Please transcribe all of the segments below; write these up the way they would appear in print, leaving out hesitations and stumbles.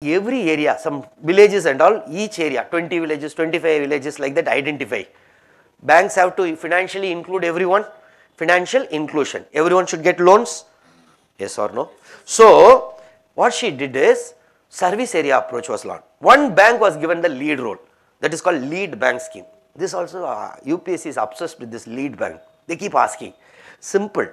every area, some villages and all, each area, 20 villages, 25 villages like that identify. Banks have to financially include everyone, financial inclusion. Everyone should get loans, yes or no? So, what she did is, service area approach was launched. One bank was given the lead role, that is called lead bank scheme. This also UPSC is obsessed with this lead bank. They keep asking, simple.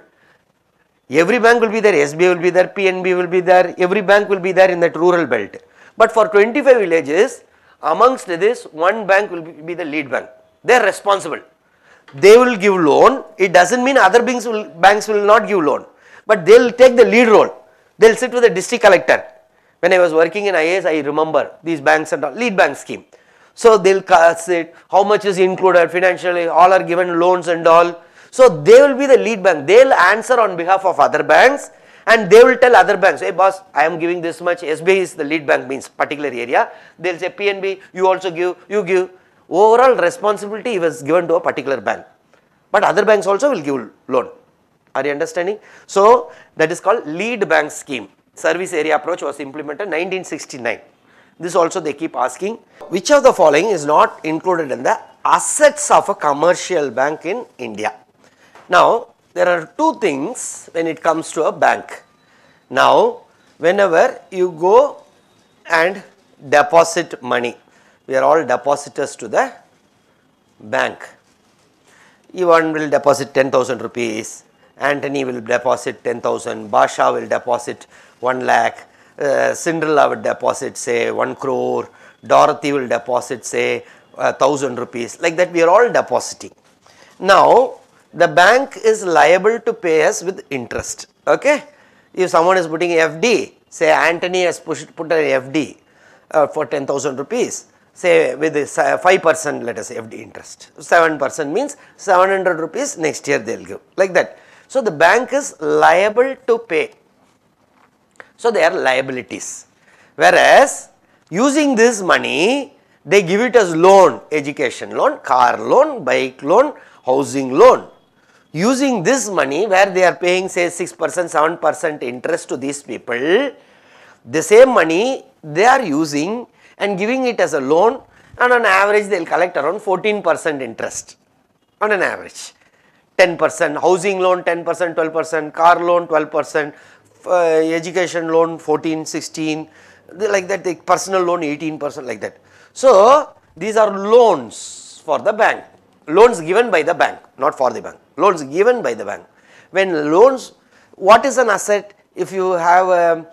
Every bank will be there, SBI will be there, PNB will be there, every bank will be there in that rural belt. But for 25 villages, amongst this, one bank will be the lead bank. They are responsible. They will give loan. It doesn't mean other banks will not give loan. But they will take the lead role. They will sit with the district collector. When I was working in IAS, I remember these banks and all, lead bank scheme. So they will sit, how much is included financially, all are given loans and all. So they will be the lead bank. They will answer on behalf of other banks and they will tell other banks, hey boss, I am giving this much. SBI is the lead bank, means particular area. They will say PNB, you also give, you give. Overall responsibility was given to a particular bank. But other banks also will give loan. Are you understanding? So that is called lead bank scheme. Service area approach was implemented in 1969. This also they keep asking, which of the following is not included in the assets of a commercial bank in India? Now, there are two things when it comes to a bank. Now, whenever you go and deposit money, we are all depositors to the bank. One will deposit 10,000 rupees, Anthony will deposit 10,000, Basha will deposit 1 lakh, Cinderella will deposit say 1 crore, Dorothy will deposit say 1,000 rupees, like that we are all depositing. Now, the bank is liable to pay us with interest, okay. If someone is putting FD, say Anthony has put an FD for 10,000 rupees, say with 5% let us say FD interest, 7% means 700 rupees next year they will give, like that. So, the bank is liable to pay. So, they are liabilities, whereas using this money they give it as loan, education loan, car loan, bike loan, housing loan. Using this money where they are paying say 6%, 7% interest to these people, the same money they are using and giving it as a loan, and on average they will collect around 14% interest on an average. 10% housing loan, 10%, 12%, car loan 12%, education loan 14, 16, like that, the personal loan 18%, like that. So, these are loans for the bank, loans given by the bank, not for the bank, loans given by the bank. When loans, what is an asset? If you have,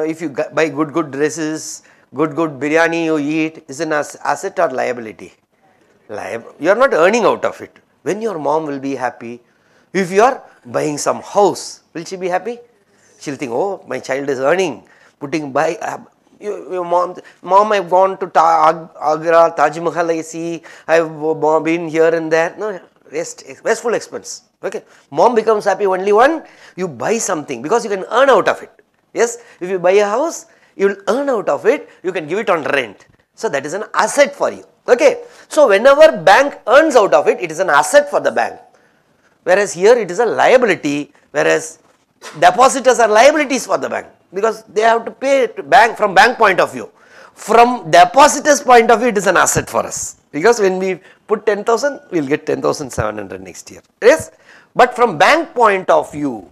if you buy good dresses, good biryani you eat, is an asset or liability? You are not earning out of it. When your mom will be happy, if you are buying some house, will she be happy? She will think, oh, my child is earning, putting buy, your mom, I have gone to Agra, Taj Mahal I see, I have been here and there. No, wasteful expense. Okay. Mom becomes happy only when you buy something, because you can earn out of it. Yes, if you buy a house, you will earn out of it, you can give it on rent. So, that is an asset for you. Okay. So, whenever bank earns out of it, it is an asset for the bank. Whereas here it is a liability, whereas depositors are liabilities for the bank, because they have to pay to bank from bank point of view. From depositors point of view, it is an asset for us, because when we put 10,000, we will get 10,700 next year. Yes. But from bank point of view,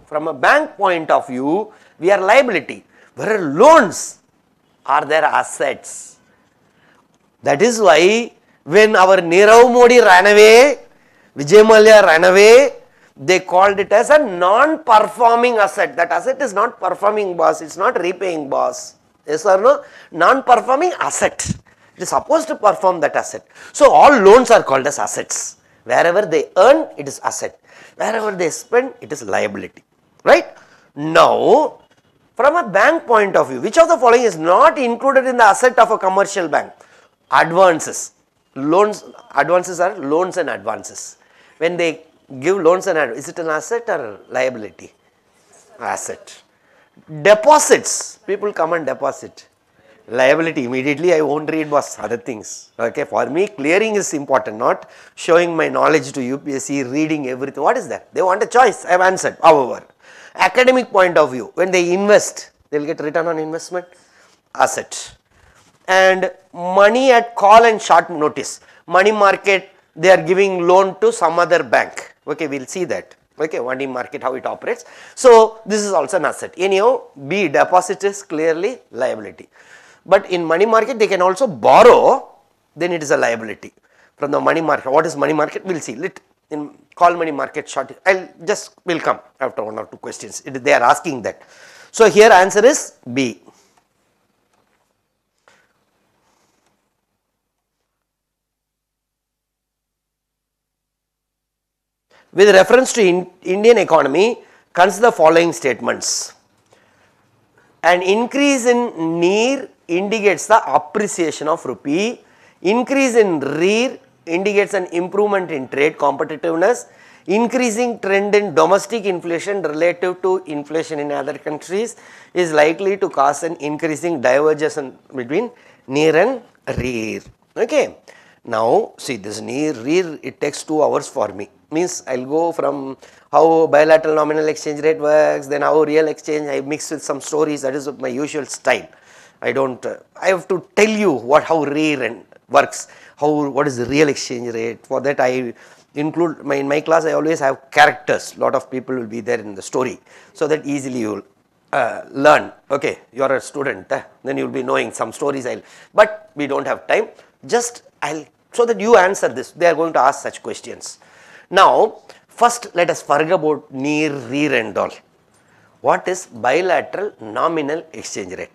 we are liability, whereas loans are their assets. That is why when our Nirav Modi ran away, Vijay Mallya ran away, they called it as a non-performing asset. That asset is not performing, boss, it is not repaying, boss. Yes or no? Non-performing asset. It is supposed to perform that asset. So, all loans are called as assets. Wherever they earn, it is asset. Wherever they spend, it is liability. Right? Now, from a bank point of view, which of the following is not included in the asset of a commercial bank? Advances. Loans, advances are loans and advances. When they give loans and advances, is it an asset or liability? Asset. Deposits. People come and deposit. Liability. Immediately I won't read was other things. Okay. For me, clearing is important, not showing my knowledge to UPSC, reading everything. What is that? They want a choice. I have answered. However, academic point of view, when they invest, they will get return on investment. asset. And money at call and short notice, money market, they are giving loan to some other bank. Okay, we will see that. Okay, money market, how it operates. So, this is also an asset. Anyhow, B, deposit is clearly liability. But in money market, they can also borrow, then it is a liability from the money market. What is money market? We will see. In call money market short, will come after 1 or 2 questions. They are asking that. So, here answer is B. With reference to Indian economy, consider the following statements. An increase in NEER indicates the appreciation of rupee. Increase in REER indicates an improvement in trade competitiveness. Increasing trend in domestic inflation relative to inflation in other countries is likely to cause an increasing divergence between NEER and REER. Okay. Now, see this REER, it takes 2 hours for me. Means I will go from how bilateral nominal exchange rate works, then how real exchange, I mix with some stories. That is my usual style. I don't, I have to tell you how REER works, what is the real exchange rate. For that I include, in my class I always have characters, lot of people will be there in the story, so that easily you will learn. Okay, you are a student, then you will be knowing some stories, but we don't have time, just so that you answer this, they are going to ask such questions. Now, first let us forget about NEER, REER and all. What is bilateral nominal exchange rate?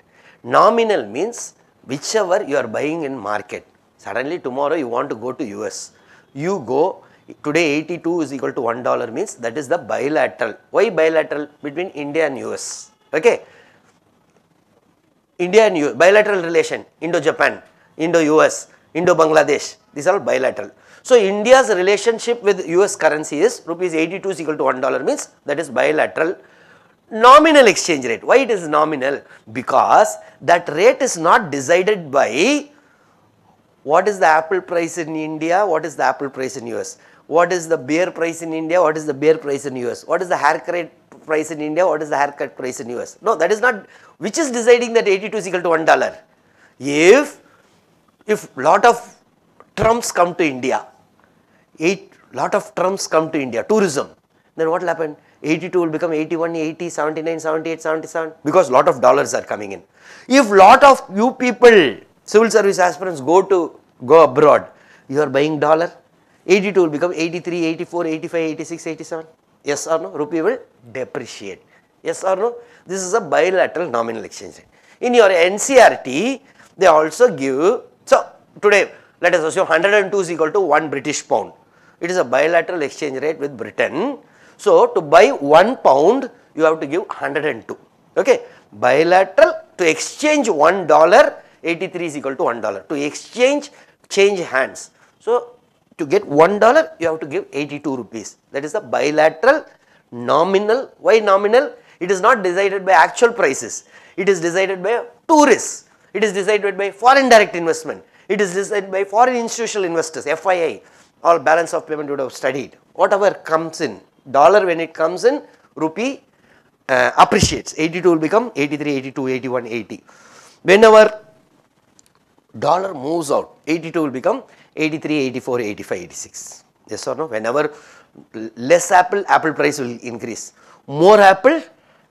Nominal means whichever you are buying in market. Suddenly tomorrow you want to go to US. You go, today 82 is equal to $1 means that is the bilateral. Why bilateral? Between India and US. Okay. India and US, bilateral relation, Indo-Japan, Indo-US, Indo-Bangladesh, these are all bilateral. So, India's relationship with US currency is rupees 82 is equal to $1 means that is bilateral nominal exchange rate. Why it is nominal? Because that rate is not decided by what is the apple price in India, what is the apple price in US, what is the beer price in India, what is the beer price in US, what is the haircut price in India, what is the haircut price in US. No, that is not, which is deciding that 82 is equal to $1. If lot of Trumps come to India, lot of Trumps come to India, tourism, then what will happen? 82 will become 81, 80, 79, 78, 77 because lot of dollars are coming in. If lot of you people, civil service aspirants go abroad, you are buying dollar, 82 will become 83, 84, 85, 86, 87. Yes or no? Rupee will depreciate. Yes or no? This is a bilateral nominal exchange rate. In your NCRT, they also give, so today let us assume 102 is equal to 1 British pound. It is a bilateral exchange rate with Britain. So, to buy 1 pound, you have to give 102. Okay. Bilateral, to exchange $1, 83 is equal to $1. To exchange, change hands. So, to get $1, you have to give 82 rupees. That is the bilateral nominal. Why nominal? It is not decided by actual prices. It is decided by tourists. It is decided by foreign direct investment. It is decided by foreign institutional investors, FII. All balance of payment you would have studied. Whatever comes in, dollar when it comes in, rupee appreciates. 82 will become 83, 82, 81, 80. Whenever dollar moves out, 82 will become 83, 84, 85, 86. Yes or no? Whenever less apple, apple price will increase. More apple,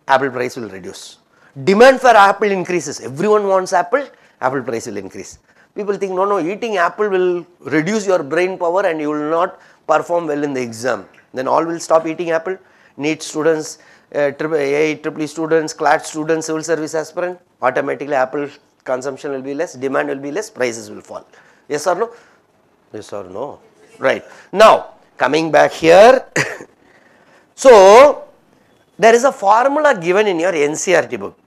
apple price will reduce. Demand for apple increases. Everyone wants apple, apple price will increase. People think, no, eating apple will reduce your brain power and you will not perform well in the exam. Then all will stop eating apple. NEET students, AIEEE students, CLAT students, civil service aspirant, automatically apple consumption will be less, demand will be less, prices will fall. Yes or no? Yes or no? Right. Now, coming back here. So, there is a formula given in your NCRT book.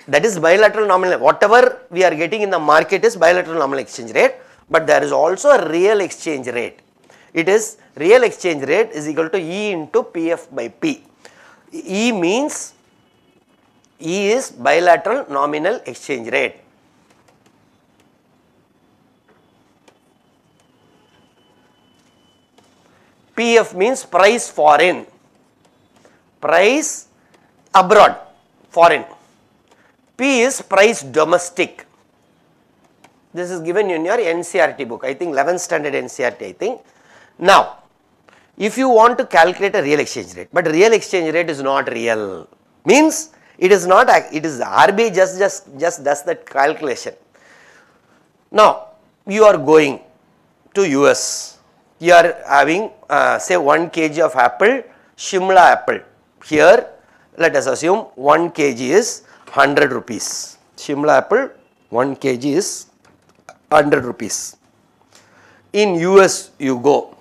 That is bilateral nominal. Whatever we are getting in the market is bilateral nominal exchange rate, but there is also a real exchange rate. It is real exchange rate is equal to E into PF by P. E means E is bilateral nominal exchange rate. PF means price foreign, price abroad, foreign. P is price domestic. This is given in your NCERT book, I think 11th standard NCERT, I think. Now, if you want to calculate a real exchange rate, but real exchange rate is not real, means it is not, it is RBI just does that calculation. Now, you are going to US, you are having say 1 kg of apple, Shimla apple. Here, let us assume 1 kg is 100 rupees. Shimla apple, 1 kg is 100 rupees. In US you go,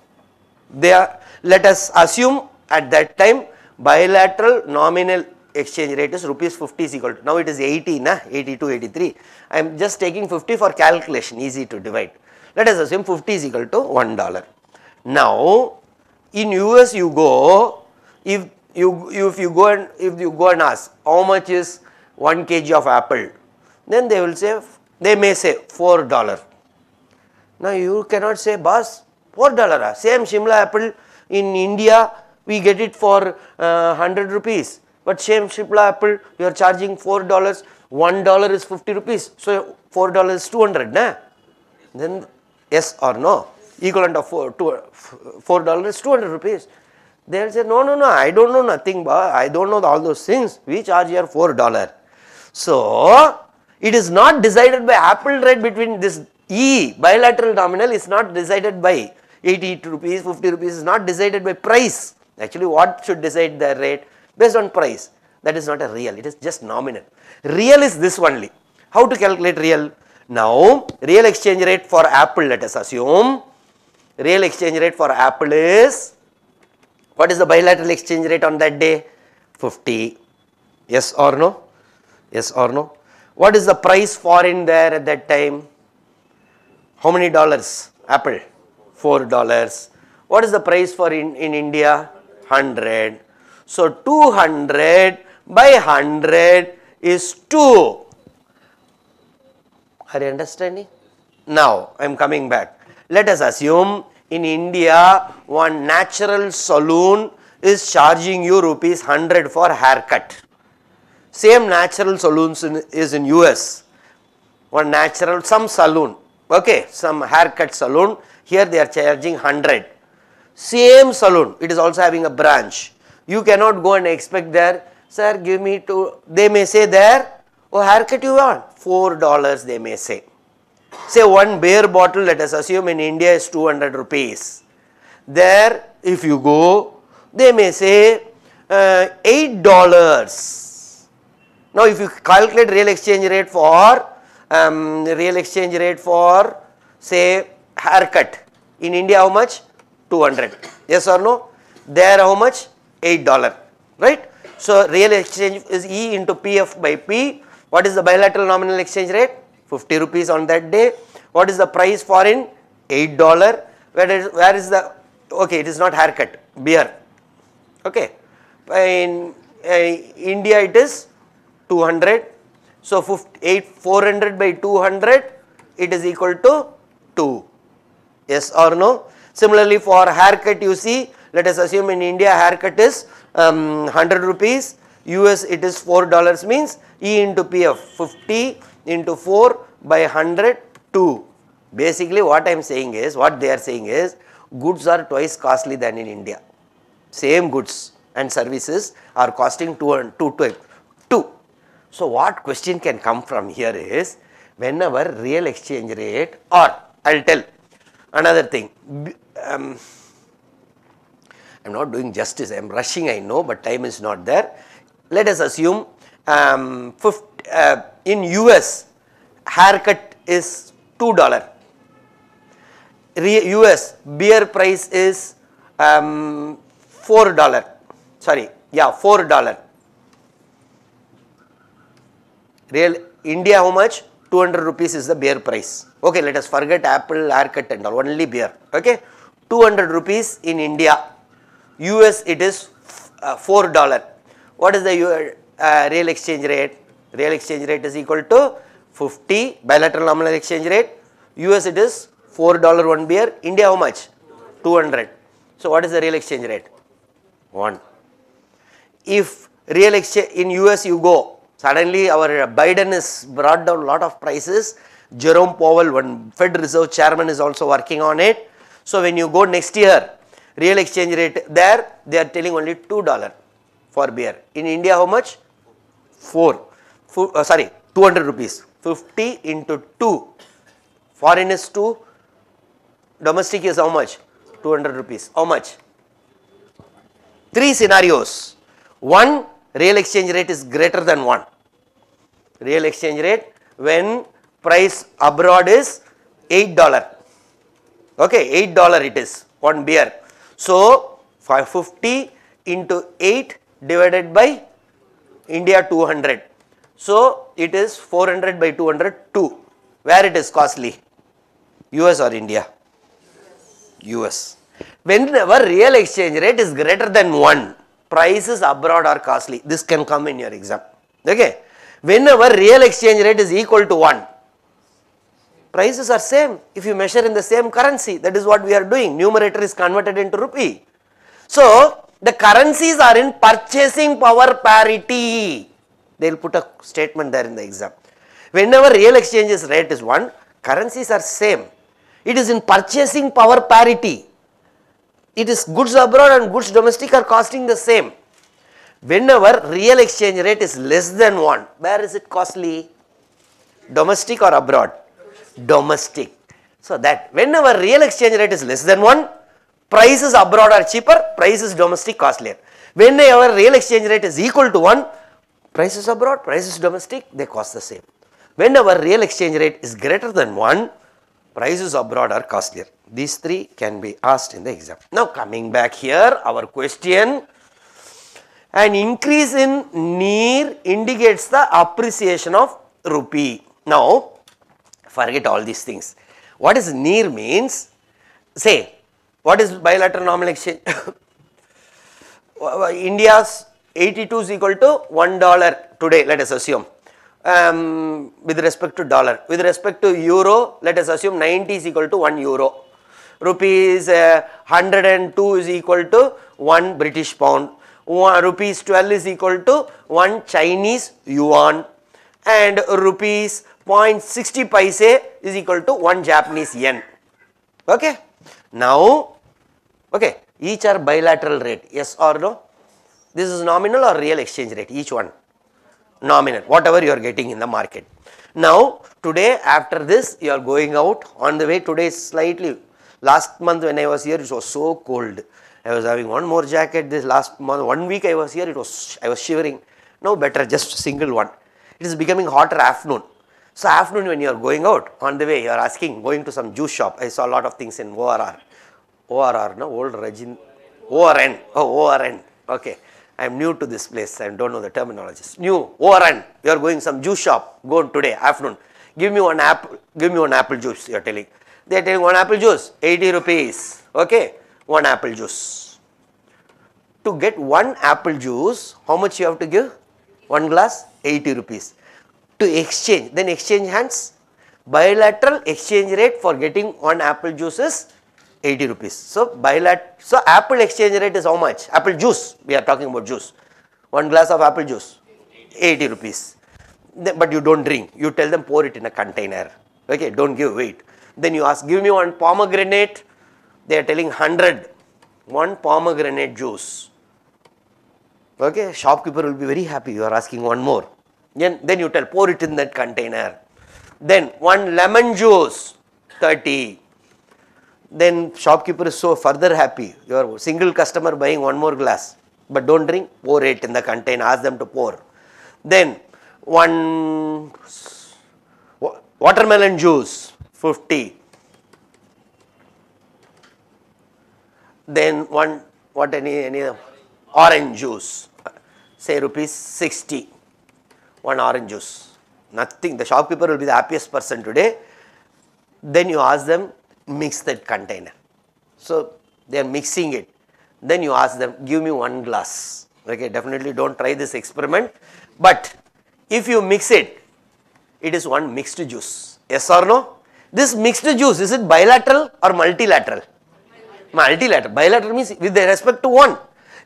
let us assume at that time bilateral nominal exchange rate is rupees 50 is equal to, now it is 80, 82, 83. I am just taking 50 for calculation, easy to divide. Let us assume 50 is equal to $1. Now, in US you go, if you go and ask how much is 1 kg of apple, then they may say $4. Now you cannot say, boss, $4, same Shimla apple in India we get it for 100 rupees, but same Shimla apple you are charging $4, $1 is 50 rupees, so $4 is 200, then yes or no, equivalent of $4 is 200 rupees. They will say, no, I don't know nothing, I don't know all those things, we charge here $4. So, it is not decided by apple rate between this E, bilateral nominal is not decided by 80 rupees, 50 rupees, is not decided by price. Actually, what should decide the rate? Based on price. That is not a real, it is just nominal. Real is this only. How to calculate real? Now, real exchange rate for apple, let us assume, real exchange rate for apple is, what is the bilateral exchange rate on that day? 50. Yes or no? Yes or no? What is the price foreign there at that time? How many dollars? Apple, $4. What is the price for in India? 100. So 200 by 100 is 2. Are you understanding? Now I am coming back. Let us assume in India one natural saloon is charging you rupees 100 for haircut. Same natural saloons is in US. One natural, some saloon, okay, some haircut saloon, here they are charging 100. Same saloon, it is also having a branch. You cannot go and expect there, sir, give me two, they may say there, oh, haircut you want? $4 they may say. Say one beer bottle, let us assume in India is 200 rupees. There, if you go, they may say $8. Now, if you calculate real exchange rate for say haircut in India, how much? 200. Yes or no? There how much? $8. Right? So, real exchange is E into PF by P. What is the bilateral nominal exchange rate? 50 rupees on that day. What is the price foreign? $8. Where is the, okay, it is not haircut, beer. Okay. In India it is 200. So 400 by 200, it is equal to 2. Yes or no? Similarly for haircut, you see, let us assume in India haircut is 100 rupees, US it is $4, means E into P of 50 into 4 by 100, 2. Basically what I am saying is, what they are saying is, goods are twice costly than in India. Same goods and services are costing 2. So what question can come from here is, whenever real exchange rate, or I will tell another thing, I am not doing justice, I am rushing, I know, but time is not there. Let us assume in US haircut is $2. US beer price is $4. Sorry, yeah, $4. Real India how much? 200 rupees is the beer price. Okay, let us forget apple, haircut and all, only beer. Okay, 200 rupees in India. US it is $4. What is the real exchange rate? Real exchange rate is equal to 50 bilateral nominal exchange rate. US it is $4 one beer. India how much? 200. So what is the real exchange rate? 1. If real exchange in US you go, Suddenly our Biden has brought down a lot of prices. Jerome Powell, one Fed Reserve Chairman, is also working on it. So when you go next year, real exchange rate there, they are telling only $2 for beer. In India, how much? 200 rupees. 50 into 2. Foreign is 2. Domestic is how much? 200 rupees. How much? 3 scenarios. 1, real exchange rate is greater than 1. Real exchange rate when price abroad is $8. Okay, $8 it is, one beer. So 550 into 8 divided by India 200. So it is 400 by 200, 2. Where it is costly? US or India? US. Whenever real exchange rate is greater than 1, prices abroad are costly. This can come in your exam. Okay. Whenever real exchange rate is equal to 1, prices are same. If you measure in the same currency, that is what we are doing. Numerator is converted into rupee. So the currencies are in purchasing power parity. They will put a statement there in the exam. Whenever real exchange rate is 1, currencies are same. It is in purchasing power parity. It is goods abroad and goods domestic are costing the same. Whenever real exchange rate is less than 1, where is it costly? Domestic or abroad? Domestic. So that whenever real exchange rate is less than 1, prices abroad are cheaper, prices domestic costlier. Whenever real exchange rate is equal to 1, prices abroad, prices domestic, they cost the same. Whenever real exchange rate is greater than 1, prices abroad are costlier. These 3 can be asked in the exam. Now coming back here, our question, an increase in NIR indicates the appreciation of rupee. Now, forget all these things. What is NIR means? Say, what is bilateral nominal exchange? India's 82 is equal to $1 today, let us assume. With respect to dollar. With respect to euro, let us assume 90 is equal to 1 euro. Rupees 102 is equal to 1 British pound. Rupees 12 is equal to 1 Chinese yuan. And rupees 0.60 paise is equal to 1 Japanese yen. Okay. Now, okay, each are bilateral rate, yes or no? This is nominal or real exchange rate, each one? Nominal, whatever you are getting in the market. Now, today after this, you are going out on the way. Today is slightly, last month when I was here, it was so cold. I was having one more jacket. This last month, 1 week I was here, I was shivering. Now better, just single one. It is becoming hotter afternoon. So afternoon when you are going out, on the way you are asking, going to some juice shop. I saw a lot of things in ORR. ORR, no, old Regin, ORN, oh ORN, okay. I am new to this place, I don't know the terminologies. New, ORN, you are going some juice shop, go today, afternoon. Give me one apple juice, you are telling. They are telling 1 apple juice, 80 rupees, okay, 1 apple juice. To get 1 apple juice, how much you have to give? 1 glass, 80 rupees. To exchange, then exchange hands. Bilateral exchange rate for getting 1 apple juice is 80 rupees. So apple exchange rate is how much? Apple juice, we are talking about juice. 1 glass of apple juice, 80 rupees. But you don't drink, you tell them pour it in a container. Okay, don't give weight. Then you ask, give me 1 pomegranate. They are telling 100. 1 pomegranate juice. Okay, shopkeeper will be very happy, you are asking 1 more. Then you tell, pour it in that container. Then 1 lemon juice, 30. Then shopkeeper is so further happy. You are single customer buying 1 more glass. But don't drink, pour it in the container, ask them to pour. Then 1 watermelon juice, 50. Then any orange juice, say rupees 60. 1 orange juice. Nothing. The shopkeeper will be the happiest person today. Then you ask them, mix that container. So they are mixing it. Then you ask them, give me 1 glass. Okay, definitely don't try this experiment. But if you mix it, it is 1 mixed juice. Yes or no? This mixed juice, is it bilateral or multilateral? Multilateral. Bilateral means with respect to 1.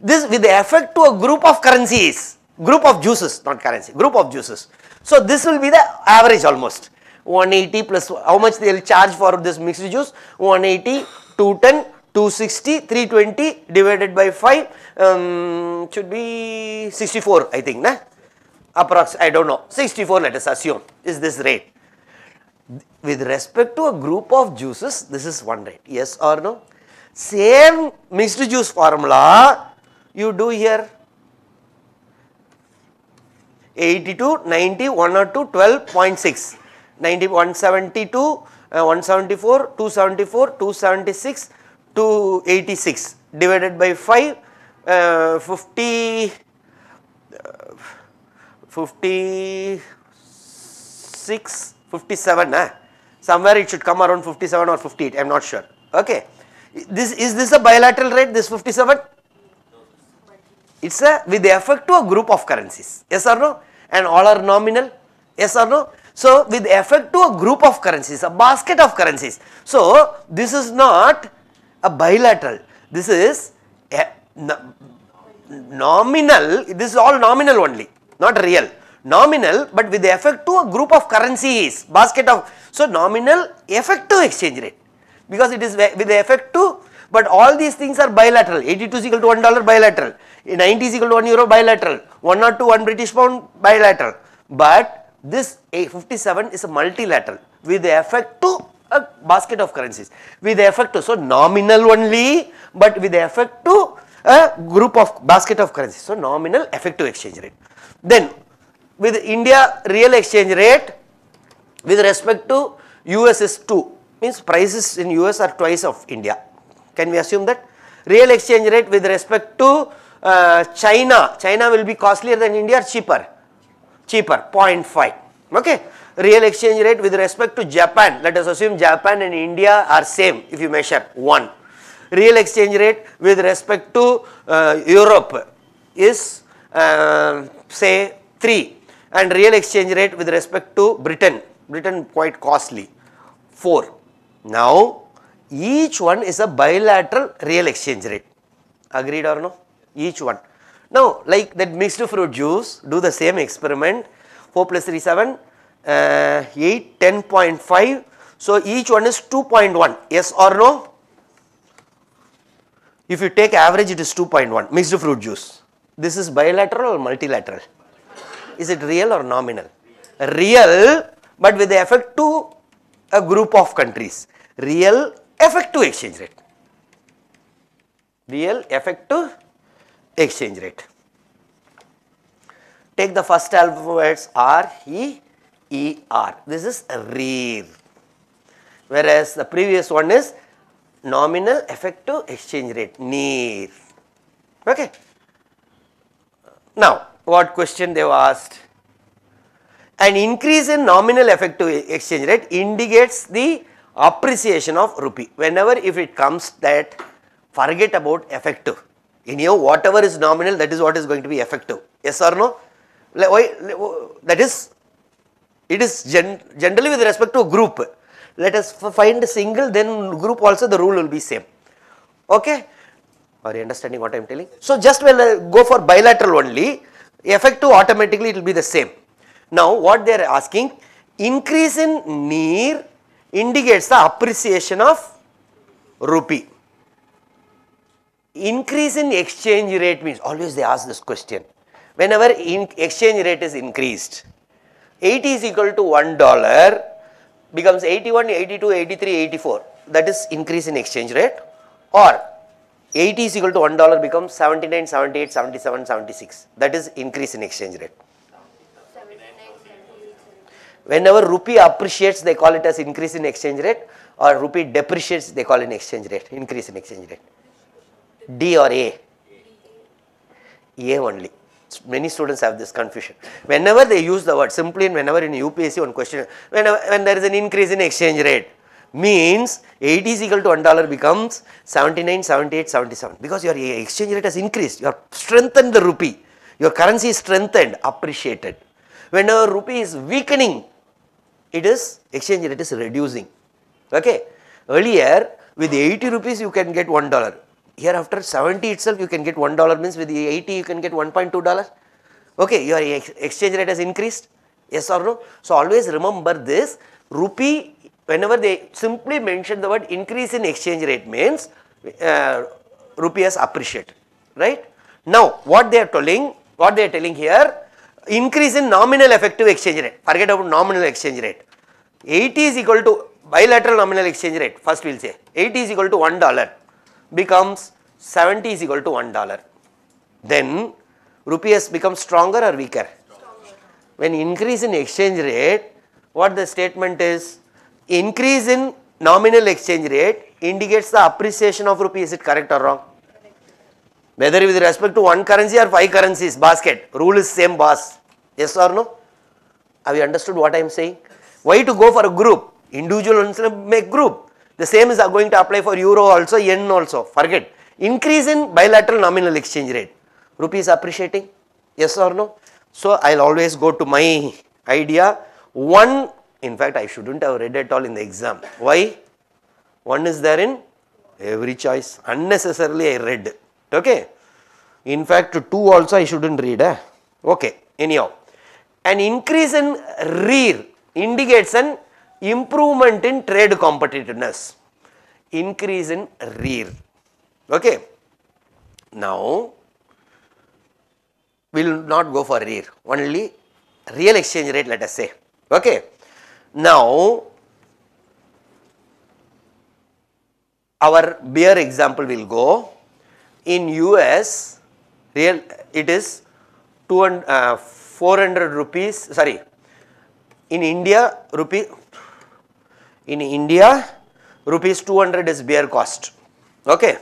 This with the effect to a group of currencies. group of juices, not currency, group of juices. So this will be the average almost. 180 plus how much they will charge for this mixed juice? 180, 210, 260, 320 divided by 5 should be 64, I think, nah? Approx, I don't know, 64 let us assume is this rate. With respect to a group of juices, this is one rate, yes or no? Same mixed juice formula you do here. 82, 90, 102, 12.6, 90, 172, 174, 274, 276, 286 divided by 5, 50, 56, 57, somewhere it should come around 57 or 58, I am not sure. Okay. Is this a bilateral rate, this 57? It's a with effect to a group of currencies, yes or no? And all are nominal, yes or no? So with effect to a group of currencies, a basket of currencies. So this is not a bilateral, this is a nominal, this is all nominal only, not real. Nominal, but with effect to a group of currencies, basket of, so nominal effective exchange rate, because it is with the effect to, but all these things are bilateral. 82 is equal to $1 bilateral, 90 is equal to €1 bilateral, 102 1 British pound bilateral, but this 57 is a multilateral with the effect to a basket of currencies, with the effect to, so nominal only, but with the effect to a group of basket of currencies, so nominal effective exchange rate. Then with India real exchange rate with respect to US is 2, means prices in US are twice of India. Can we assume that? Real exchange rate with respect to China, China will be costlier than India or cheaper? Cheaper, 0.5. Okay. Real exchange rate with respect to Japan, let us assume Japan and India are same if you measure 1. Real exchange rate with respect to Europe is say 3, and real exchange rate with respect to Britain quite costly, 4. Now each one is a bilateral real exchange rate, agreed or no? Each one. Now like that mixed fruit juice, do the same experiment, 4 plus 3 7, 8 10.5, so each one is 2.1, yes or no? If you take average, it is 2.1 mixed fruit juice. This is bilateral or multilateral? Is it real or nominal? Real, but with the effect to a group of countries. Real effective exchange rate. Real effective exchange rate. Take the first alphabets R, E, E, R. This is REER. Whereas the previous one is nominal effective exchange rate, NEER. Okay. Now, what question they have asked? An increase in nominal effective exchange rate indicates the appreciation of rupee. Whenever if it comes that, forget about effective. Anyhow, whatever is nominal, that is what is going to be effective. Yes or no? That is, it is generally with respect to a group. Let us find a single, then group also the rule will be same. Okay? Are you understanding what I am telling? So just when I go for bilateral only, effective automatically it will be the same. Now what they are asking, increase in NEER indicates the appreciation of rupee. Increase in exchange rate means, always they ask this question. Whenever exchange rate is increased, 80 is equal to $1 becomes 81, 82, 83, 84. That is increase in exchange rate. Or 80 is equal to $1 becomes 79, 78, 77, 76. That is increase in exchange rate. Whenever rupee appreciates, they call it as increase in exchange rate, or rupee depreciates, they call it exchange rate, increase in exchange rate. D or A? A only. Many students have this confusion. Whenever they use the word, simply whenever in UPSC one question, when there is an increase in exchange rate, means 80 is equal to $1 becomes 79, 78, 77. Because your exchange rate has increased, you have strengthened the rupee, your currency is strengthened, appreciated. Whenever rupee is weakening, it is, exchange rate is reducing. Okay. Earlier, with 80 rupees you can get $1. Here after 70 itself you can get $1, means with the 80 you can get $1.2. Okay, your exchange rate has increased, yes or no? So always remember this, rupee, whenever they simply mention the word increase in exchange rate means rupee has appreciated, right? Now what they are telling here, increase in nominal effective exchange rate, forget about nominal exchange rate. 80 is equal to bilateral nominal exchange rate, first we will say 80 is equal to $1 becomes 70 is equal to $1. Then rupee has become stronger or weaker? Stronger. When increase in exchange rate, what the statement is? Increase in nominal exchange rate indicates the appreciation of rupee. Is it correct or wrong? Correct. Whether with respect to one currency or 5 currencies, basket, rule is same, boss. Yes or no? Have you understood what I am saying? Why to go for a group? Individual make group. The same is going to apply for euro also, yen also. Forget. Increase in bilateral nominal exchange rate. Rupee is appreciating. Yes or no? So I'll always go to my idea. One, in fact, I shouldn't have read at all in the exam. Why? One is there in every choice. Unnecessarily I read. Okay. In fact, two also I shouldn't read. Okay. Anyhow, an increase in rear indicates an improvement in trade competitiveness. Increase in rear. Okay. Now, we will not go for rear, only real exchange rate, let us say. Okay. Now, our beer example will go. In US, real it is 400 rupees. Sorry, in India, rupees 200 is beer cost. Okay.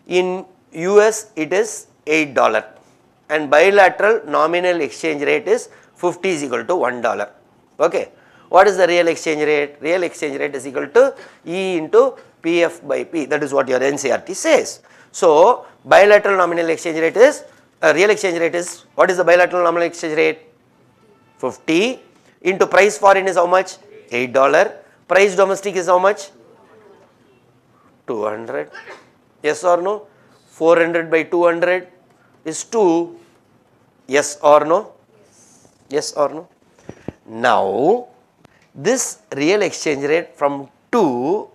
In US, it is $8. And bilateral nominal exchange rate is 50 is equal to $1. Okay. What is the real exchange rate? Real exchange rate is equal to E into PF by P. That is what your NCERT says. So bilateral nominal exchange rate is, real exchange rate is, what is the bilateral nominal exchange rate? 50 into price foreign is how much? $8. Price domestic is how much? 200. Yes or no? 400 by 200 is 2. Yes or no? Yes or no? Now, this real exchange rate from 2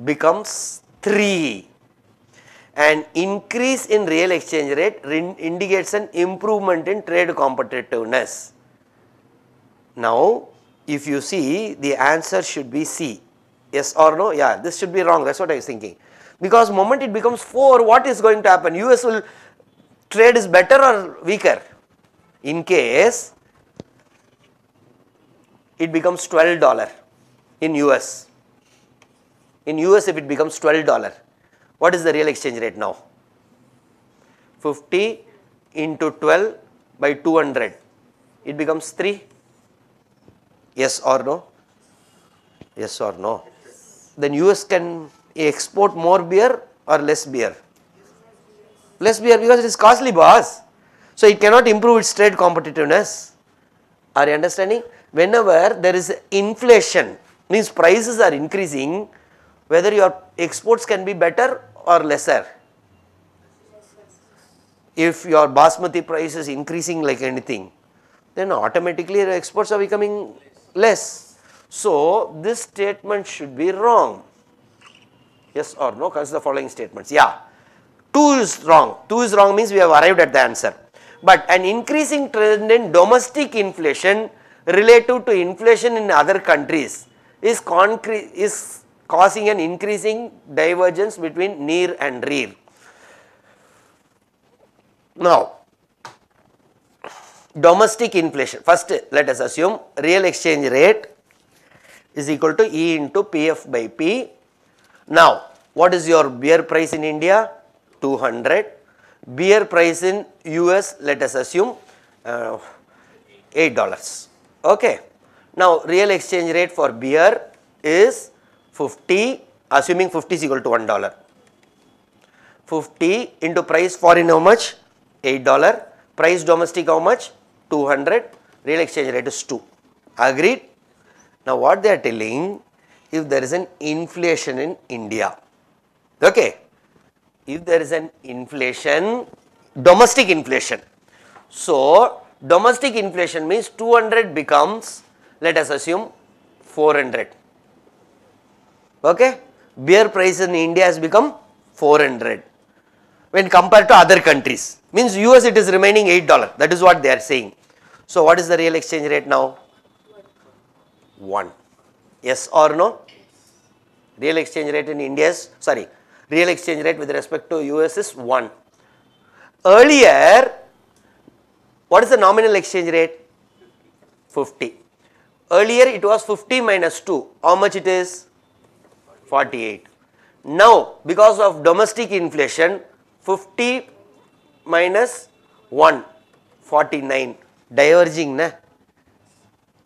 becomes 3. An increase in real exchange rate indicates an improvement in trade competitiveness. Now, if you see, the answer should be C. Yes or no? Yeah, this should be wrong. That's what I was thinking. Because moment it becomes 4, what is going to happen? US will trade is better or weaker? In case it becomes $12 in US. In US, if it becomes $12, what is the real exchange rate now? 50 into 12 by 200. It becomes 3. Yes or no? Yes or no? Then US can export more beer or less beer? Less beer, because it is costly, boss. So it cannot improve its trade competitiveness. Are you understanding? Whenever there is inflation, means prices are increasing, whether your exports can be better or lesser. If your basmati price is increasing like anything, then automatically your exports are becoming less. So this statement should be wrong. Yes or no? Consider the following statements. Yeah. 2 is wrong. 2 is wrong means we have arrived at the answer. But an increasing trend in domestic inflation relative to inflation in other countries is causing an increasing divergence between near and rear. Now, domestic inflation. First, let us assume real exchange rate is equal to E into PF by P. Now, what is your beer price in India? 200. Beer price in US, let us assume $8. Okay. Now, real exchange rate for beer is 50, assuming 50 is equal to $1. 50 into price foreign how much? $8. Price domestic how much? 200. Real exchange rate is 2. Agreed? Now, what they are telling, if there is an inflation in India, okay, if there is an inflation, domestic inflation, so domestic inflation means 200 becomes, let us assume 400. Okay? Beer price in India has become 400 when compared to other countries. Means US it is remaining $8. That is what they are saying. So what is the real exchange rate now? 1. Yes or no? Real exchange rate in India is, sorry, real exchange rate with respect to US is 1. Earlier, what is the nominal exchange rate? 50. Earlier it was 50 minus 2. How much it is? 48. Now, because of domestic inflation, 50 minus 1, 49. Diverging, na?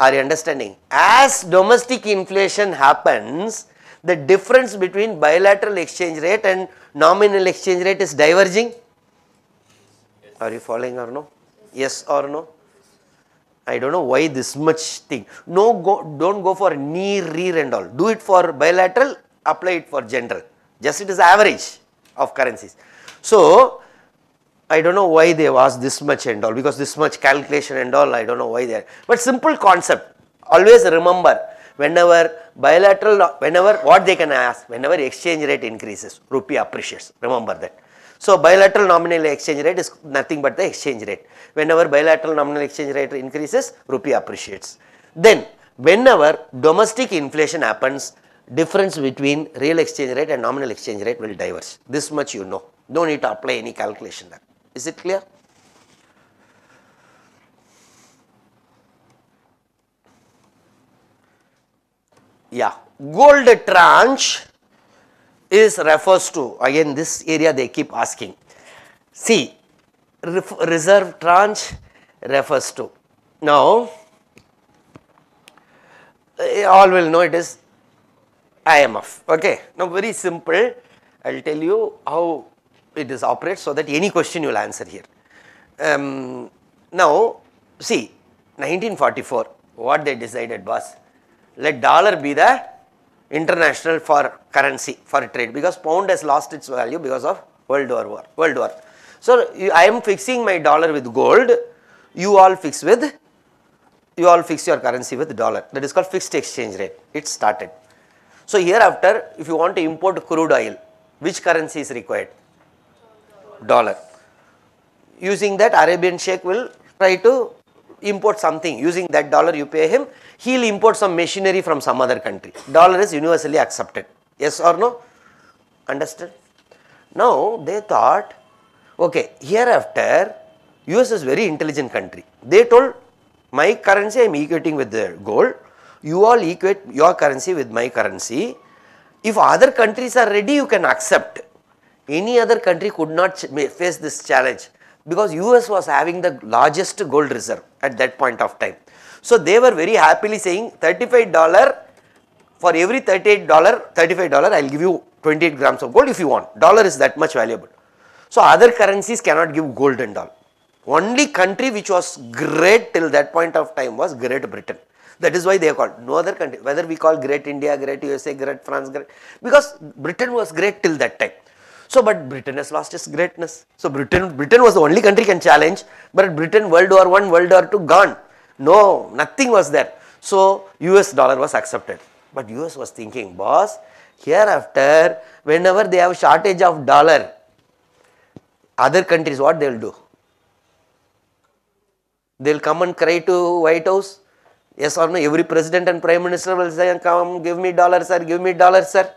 Are you understanding? As domestic inflation happens, the difference between bilateral exchange rate and nominal exchange rate is diverging. Are you following or no? Yes or no? I don't know why this much thing. No, don't go for near, rear and all. Do it for bilateral, apply it for general. Just it is average of currencies. So, I don't know why they have asked this much and all, because this much calculation and all, I don't know why they are. But simple concept, always remember, whenever bilateral, whenever what they can ask, whenever exchange rate increases, rupee appreciates, remember that. So, bilateral nominal exchange rate is nothing but the exchange rate. Whenever bilateral nominal exchange rate increases, rupee appreciates. Then, whenever domestic inflation happens, difference between real exchange rate and nominal exchange rate will diverge. This much you know. No need to apply any calculation there. Is it clear? Yeah. Gold tranche is refers to, again this area they keep asking. See, reserve tranche refers to. Now, all will know it is IMF. Okay. Now, very simple. I will tell you how it is operates so that any question you will answer here. Now, see, 1944, what they decided was, let dollar be the international for currency for trade, because pound has lost its value because of World War. So, I am fixing my dollar with gold, you all fix your currency with dollar. That is called fixed exchange rate. It started. So, hereafter, if you want to import crude oil, which currency is required? Dollar. Using that, Arabian Sheikh will try to import something. Using that dollar you pay him, he will import some machinery from some other country. Dollar is universally accepted. Yes or no? Understand? Now, they thought, okay, hereafter, US is very intelligent country. They told, my currency I am equating with the gold, you all equate your currency with my currency. If other countries are ready, you can accept. Any other country could not face this challenge, because US was having the largest gold reserve at that point of time. So, they were very happily saying $35, for every $35 I will give you 28 grams of gold if you want. Dollar is that much valuable. So, other currencies cannot give gold and all. Only country which was great till that point of time was Great Britain. That is why they are called. No other country, whether we call Great India, Great USA, Great France, because Britain was great till that time. So, but Britain has lost its greatness. So, Britain was the only country can challenge, but Britain World War I, World War II gone. No, nothing was there. So, US dollar was accepted. But US was thinking, boss, hereafter, whenever they have shortage of dollar, other countries, what they will do? They will come and cry to White House. Yes or no? Every president and prime minister will say, come, give me dollar, sir, give me dollar, sir.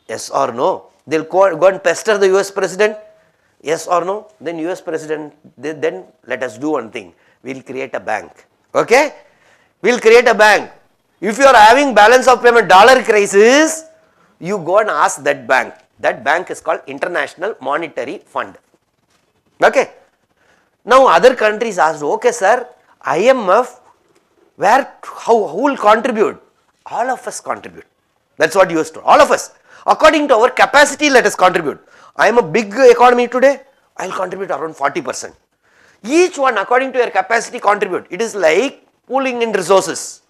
Yes or no? They will go and pester the US president. Yes or no? Then US president, then let us do one thing. We will create a bank. Okay? We will create a bank. If you are having balance of payment dollar crisis, you go and ask that bank. That bank is called International Monetary Fund. Okay? Now, other countries asked, okay sir, IMF, who will contribute? All of us contribute. That is what US told. All of us. According to our capacity, let us contribute. I am a big economy today, I will contribute around 40%. Each one according to your capacity contribute. It is like pooling in resources.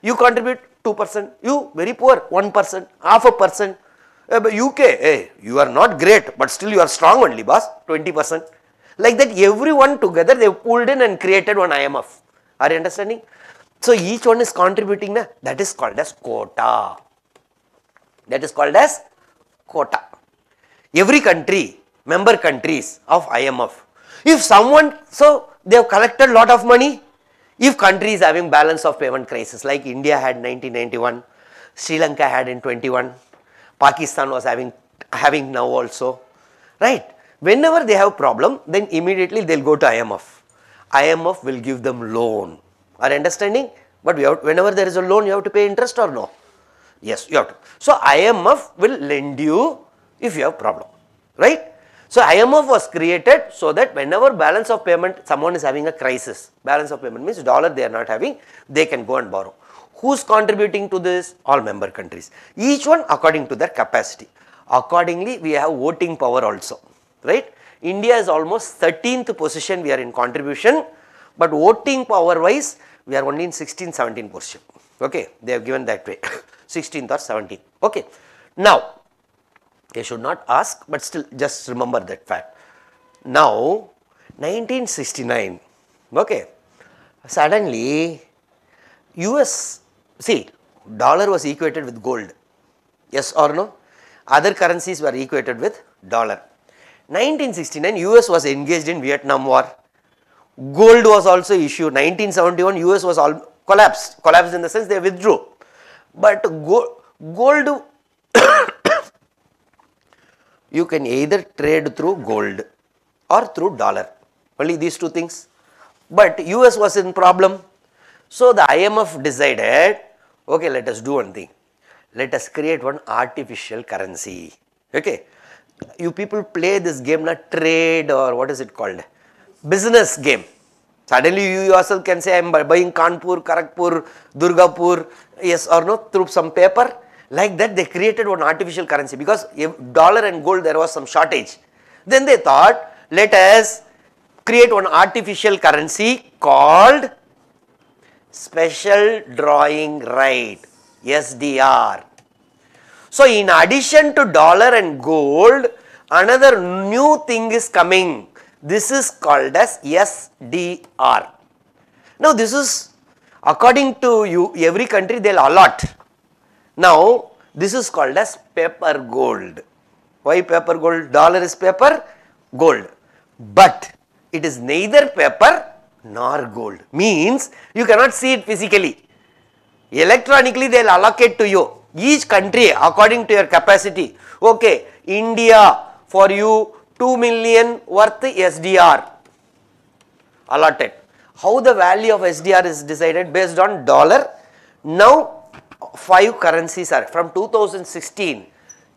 You contribute 2%, you very poor 1%, half a percent. But UK, hey, you are not great, but still you are strong only, boss, 20%. Like that everyone together they pulled in and created one IMF. Are you understanding? So each one is contributing, na? That is called as quota. That is called as quota. Every country, member countries of IMF. If someone, so they have collected lot of money. If country is having balance of payment crisis, like India had 1991, Sri Lanka had in 21, Pakistan was having now also, right? Whenever they have problem, then immediately they'll go to IMF. IMF will give them loan. Are you understanding? But whenever there is a loan, you have to pay interest or no? Yes, you have to. So IMF will lend you if you have problem, right? So IMF was created so that whenever balance of payment, someone is having a crisis, balance of payment means dollar they are not having, they can go and borrow. Who's contributing to this? All member countries. Each one according to their capacity. Accordingly, we have voting power also, right? India is almost 13th position we are in contribution, but voting power wise, we are only in 16th, 17th position. Okay, they have given that way, 16th or 17th. Okay, now, they should not ask, but still just remember that fact. Now, 1969, okay, suddenly US, see, dollar was equated with gold, yes or no? Other currencies were equated with dollar. 1969, US was engaged in Vietnam War. Gold was also issued. 1971, US was all collapsed in the sense they withdrew. But gold, you can either trade through gold or through dollar, only these two things. But US was in problem. So the IMF decided, okay, let us do one thing. Let us create one artificial currency. Okay, you people play this game, not trade or what is it called? Business game. Suddenly you yourself can say I am buying Kanpur, Kharagpur, Durgapur, yes or no, through some paper. Like that they created one artificial currency because if dollar and gold there was some shortage. Then they thought, let us create one artificial currency called special drawing right, SDR. So in addition to dollar and gold, another new thing is coming. This is called as SDR. Now this is according to you, every country they will allot. Now this is called as paper gold. Why paper gold? Dollar is paper, gold. But it is neither paper nor gold. Means you cannot see it physically. Electronically they will allocate to you. Each country according to your capacity. Okay, India for you 2 million worth SDR allotted. How the value of SDR is decided? Based on dollar. Now 5 currencies are from 2016.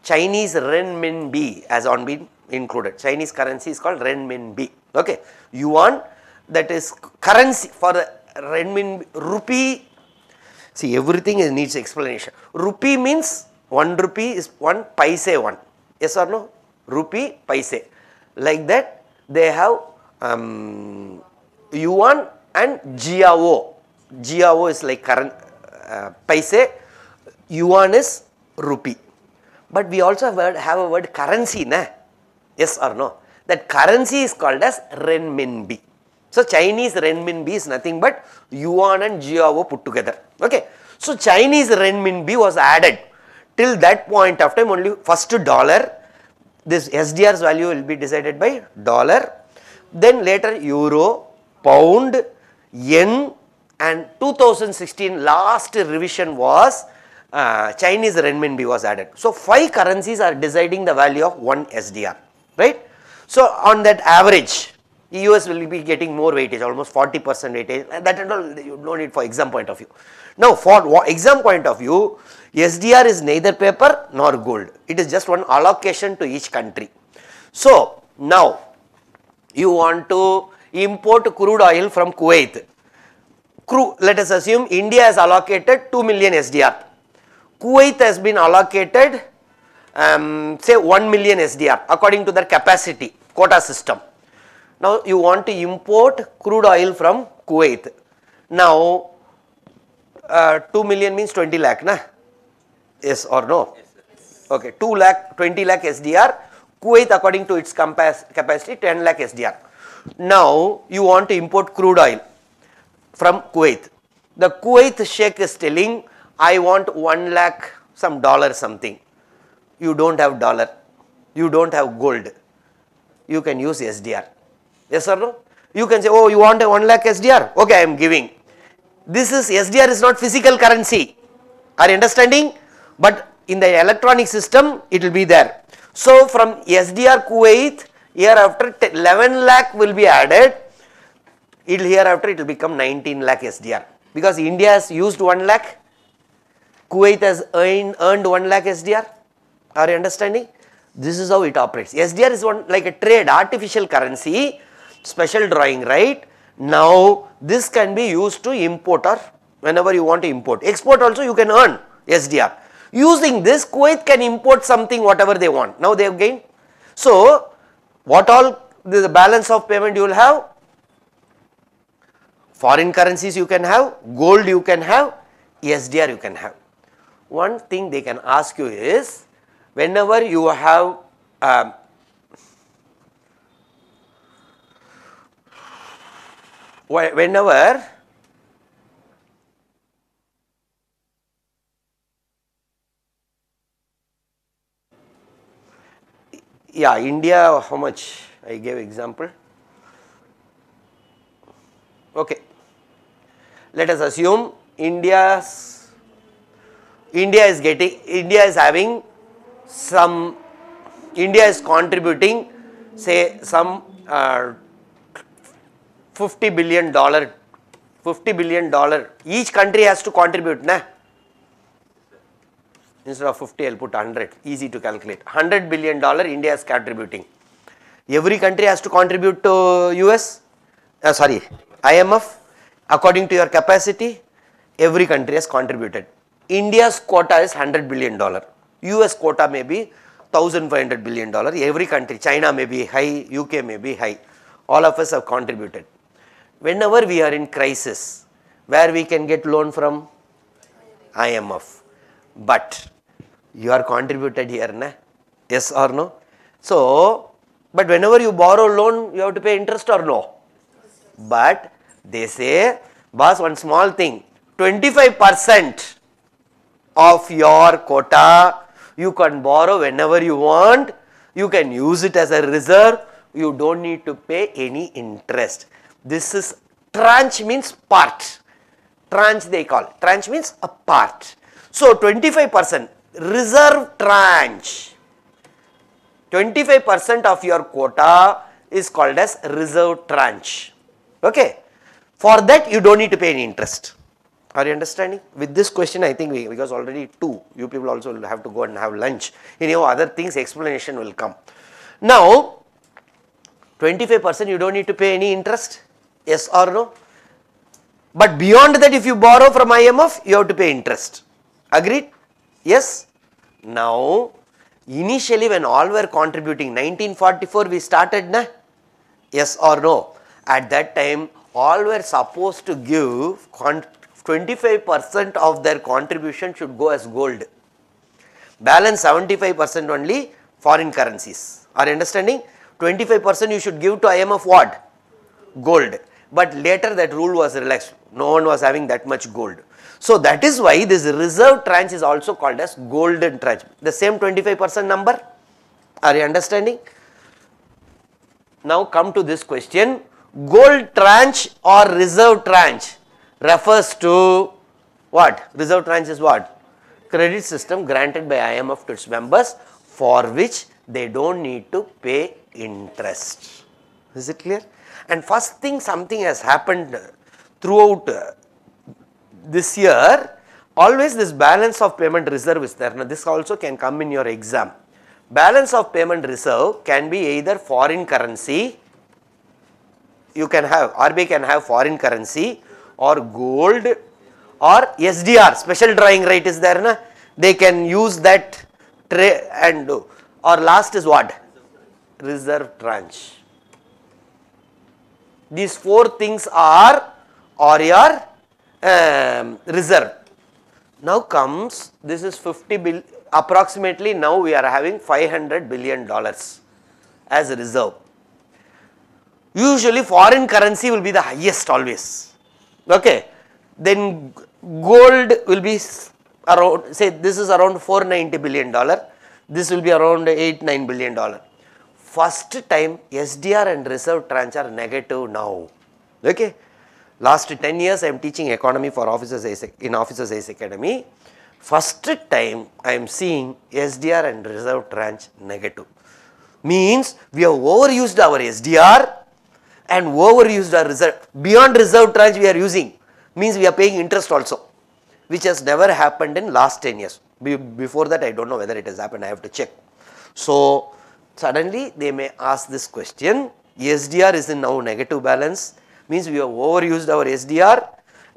Chinese renminbi has on been included. Chinese currency is called renminbi. Okay, yuan, that is currency for the renminbi. Rupee, see everything needs explanation. Rupee means 1 rupee is 1 paise 1. Yes or no? Rupee, paise. Like that they have yuan and jiao. Jiao is like current paise. Yuan is rupee. But we also have a word currency, na? Yes or no? That currency is called as renminbi. So Chinese renminbi is nothing but yuan and jiao put together. Okay. So Chinese renminbi was added. Till that point of time only first dollar, this SDR's value will be decided by dollar, then later euro, pound, yen, and 2016 last revision was Chinese renminbi was added. So 5 currencies are deciding the value of 1 SDR, right? So on that average, US will be getting more weightage, almost 40% weightage, and that and all you don't need for exam point of view. Now for exam point of view, SDR is neither paper nor gold. It is just one allocation to each country. So now you want to import crude oil from Kuwait. Let us assume India has allocated 2 million SDR. Kuwait has been allocated say 1 million SDR according to their capacity quota system. Now you want to import crude oil from Kuwait. Now 2 million means 20 lakh, na? Yes or no? Yes, okay, 2 lakh, 20 lakh SDR. Kuwait according to its capacity 10 lakh SDR. Now you want to import crude oil from Kuwait. The Kuwait Sheikh is telling, I want 1 lakh some dollar something. You don't have dollar, you don't have gold, you can use SDR. Yes or no? You can say, oh, you want a 1 lakh SDR? Okay, I am giving. This is SDR is not physical currency. Are you understanding? But in the electronic system, it will be there. So from SDR Kuwait, hereafter 11 lakh will be added. Hereafter it will become 19 lakh SDR. Because India has used 1 lakh, Kuwait has earned 1 lakh SDR. Are you understanding? This is how it operates. SDR is one like a trade, artificial currency, special drawing, right? Now this can be used to import or whenever you want to import. Export also you can earn SDR. Using this, Kuwait can import something whatever they want. Now they have gained. So what all the balance of payment you will have? Foreign currencies you can have, gold you can have, SDR you can have. One thing they can ask you is, whenever you have whenever yeah, India, how much I gave example. Okay, let us assume India is having some, India is contributing say some $50 billion, each country has to contribute, na? Instead of 50 I will put 100, easy to calculate. $100 billion India is contributing. Every country has to contribute to US, IMF according to your capacity. Every country has contributed. India's quota is $100 billion. US quota may be $1,500 billion. Every country, China may be high, UK may be high. All of us have contributed. Whenever we are in crisis, where we can get loan from? IMF. But you are contributed here, na? Yes or no? So, but whenever you borrow loan, you have to pay interest or no? But they say, boss, one small thing, 25% of your quota you can borrow whenever you want, you can use it as a reserve, you don't need to pay any interest. This is tranche, means part. Tranche they call. Tranche means a part. So 25% reserve tranche. 25% of your quota is called as reserve tranche. Okay. For that you don't need to pay any interest. Are you understanding? With this question I think because already 2, you people also will have to go and have lunch. Anyhow, other things explanation will come. Now 25% you don't need to pay any interest. Yes or no? But beyond that, if you borrow from IMF, you have to pay interest. Agreed? Yes? Now, initially when all were contributing, 1944 we started, na? Yes or no? At that time, all were supposed to give 25% of their contribution should go as gold. Balance 75% only foreign currencies. Are you understanding? 25% you should give to IMF what? Gold. But later that rule was relaxed. No one was having that much gold. So that is why this reserve tranche is also called as golden tranche. The same 25% number. Are you understanding? Now come to this question. Gold tranche or reserve tranche refers to what? Reserve tranche is what? Credit system granted by IMF to its members for which they don't need to pay interest. Is it clear? And first thing, something has happened throughout this year, always this balance of payment reserve is there. Now this also can come in your exam. Balance of payment reserve can be either foreign currency, you can have, RBI can have foreign currency or gold or SDR, special drawing right is there, na? They can use that and do. Or last is what? Reserve tranche. These 4 things are your reserve. Now comes, this is 50 billion, approximately now we are having $500 billion as a reserve. Usually foreign currency will be the highest always, okay. Then gold will be around, say this is around $490 billion, this will be around $8-9 billion. First time SDR and reserve tranche are negative now, okay. Last 10 years I am teaching economy for officers in Officers ACE Academy. First time I am seeing SDR and reserve tranche negative. Means we have overused our SDR and overused our reserve. Beyond reserve tranche we are using, means we are paying interest also, which has never happened in last 10 years. Before that I do not know whether it has happened, I have to check. So suddenly they may ask this question, SDR is in now negative balance, means we have overused our SDR,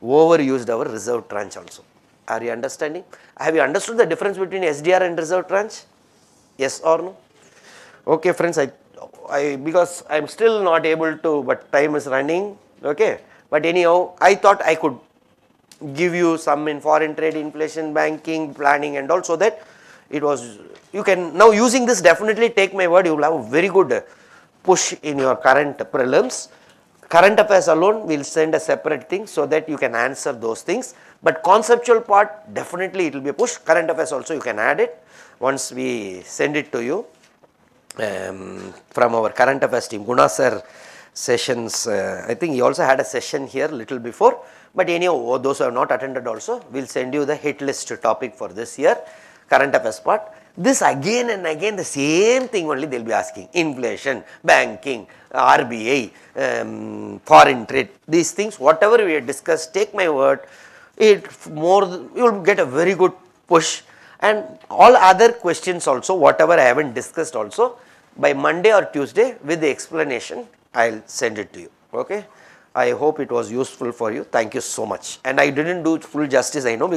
overused our reserve tranche also. Are you understanding? Have you understood the difference between SDR and reserve tranche? Yes or no? Okay friends, because I am still not able to, but time is running, okay. But anyhow, I thought I could give you some in foreign trade, inflation, banking, planning and all, so that it was, you can now using this, definitely take my word, you will have a very good push in your current prelims. Current affairs alone we will send a separate thing so that you can answer those things, but conceptual part definitely it will be a push. Current affairs also you can add it once we send it to you from our current affairs team. Guna sir sessions, I think he also had a session here little before, but anyhow those who have not attended also, we will send you the hit list topic for this year, current affairs part. This again and again the same thing only they will be asking, inflation, banking, RBI, foreign trade, these things whatever we have discussed, take my word, it more, you will get a very good push. And all other questions also, whatever I haven't discussed also, by Monday or Tuesday with the explanation I will send it to you, okay. I hope it was useful for you. Thank you so much. And I didn't do full justice, I know.